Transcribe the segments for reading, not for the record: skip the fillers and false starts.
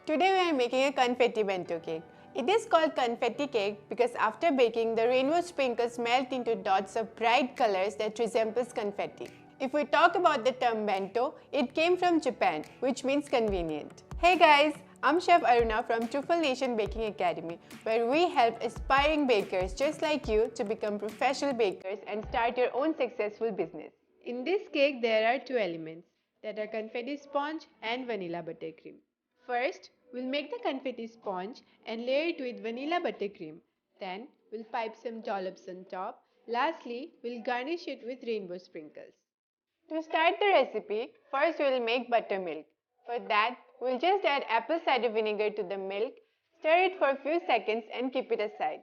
Today we are making a confetti bento cake. It is called confetti cake because after baking, the rainbow sprinkles melt into dots of bright colors that resembles confetti. If we talk about the term bento, it came from Japan, which means convenient. Hey guys, I'm Chef Aruna from Truffle Nation Baking Academy, where we help aspiring bakers just like you to become professional bakers and start your own successful business. In this cake, there are two elements that are confetti sponge and vanilla buttercream. First, we'll make the confetti sponge and layer it with vanilla buttercream. Then, we'll pipe some dollops on top. Lastly, we'll garnish it with rainbow sprinkles. To start the recipe, first we'll make buttermilk. For that, we'll just add apple cider vinegar to the milk, stir it for a few seconds and keep it aside.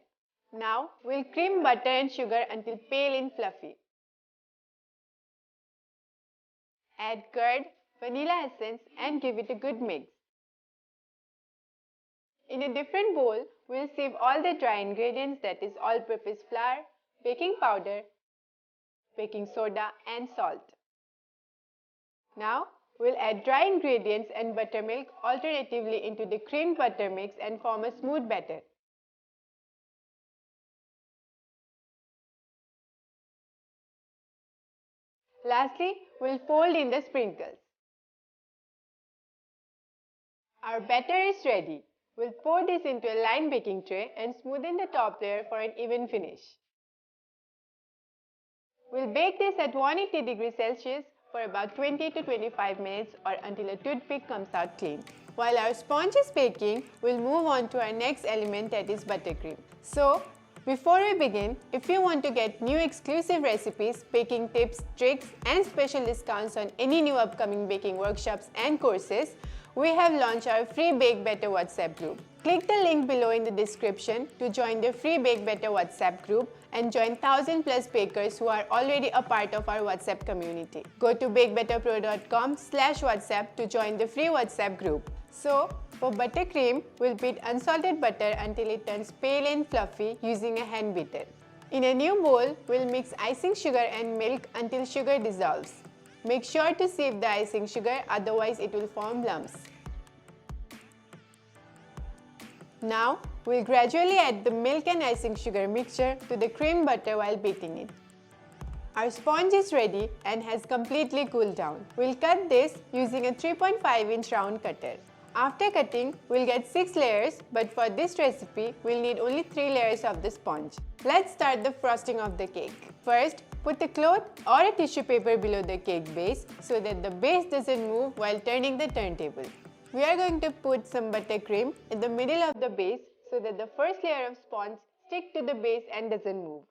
Now, we'll cream butter and sugar until pale and fluffy. Add curd, vanilla essence and give it a good mix. In a different bowl, we'll sieve all the dry ingredients, that is all-purpose flour, baking powder, baking soda and salt. Now, we'll add dry ingredients and buttermilk alternatively into the creamed butter mix and form a smooth batter. Lastly, we'll fold in the sprinkles. Our batter is ready. We'll pour this into a lined baking tray and smoothen the top layer for an even finish. We'll bake this at 180 degrees Celsius for about 20 to 25 minutes or until a toothpick comes out clean. While our sponge is baking, we'll move on to our next element, that is buttercream. So, before we begin, if you want to get new exclusive recipes, baking tips, tricks and special discounts on any new upcoming baking workshops and courses, we have launched our free Bake Better WhatsApp group. Click the link below in the description to join the free Bake Better WhatsApp group and join 1000 plus bakers who are already a part of our WhatsApp community. Go to bakebetterpro.com/WhatsApp to join the free WhatsApp group. So, for buttercream, we'll beat unsalted butter until it turns pale and fluffy using a hand beater. In a new bowl, we'll mix icing sugar and milk until sugar dissolves. Make sure to sieve the icing sugar, otherwise it will form lumps. Now, we'll gradually add the milk and icing sugar mixture to the cream butter while beating it. Our sponge is ready and has completely cooled down. We'll cut this using a 3.5-inch round cutter. After cutting, we'll get 6 layers, but for this recipe, we'll need only 3 layers of the sponge. Let's start the frosting of the cake. First, put a cloth or a tissue paper below the cake base so that the base doesn't move while turning the turntable. We are going to put some buttercream in the middle of the base so that the first layer of sponge sticks to the base and doesn't move.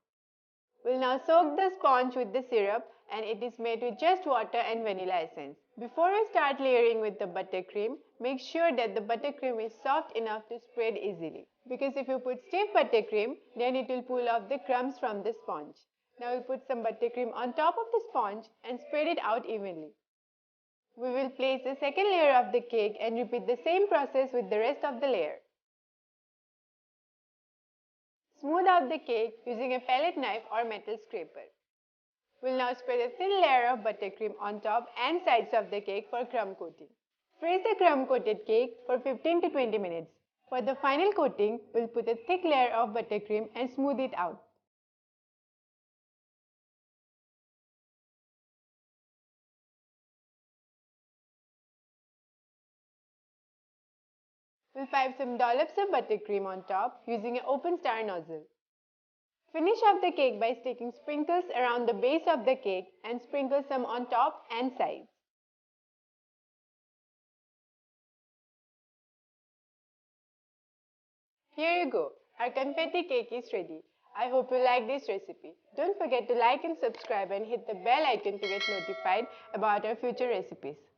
We'll now soak the sponge with the syrup, and it is made with just water and vanilla essence. Before we start layering with the buttercream, make sure that the buttercream is soft enough to spread easily. Because if you put stiff buttercream, then it will pull off the crumbs from the sponge. Now we'll put some buttercream on top of the sponge and spread it out evenly. We will place the second layer of the cake and repeat the same process with the rest of the layer. Smooth out the cake using a palette knife or metal scraper. We'll now spread a thin layer of buttercream on top and sides of the cake for crumb coating. Freeze the crumb coated cake for 15 to 20 minutes. For the final coating, we'll put a thick layer of buttercream and smooth it out. We'll pipe some dollops of buttercream on top using an open star nozzle. Finish off the cake by sticking sprinkles around the base of the cake and sprinkle some on top and sides. Here you go, our confetti cake is ready. I hope you like this recipe. Don't forget to like and subscribe and hit the bell icon to get notified about our future recipes.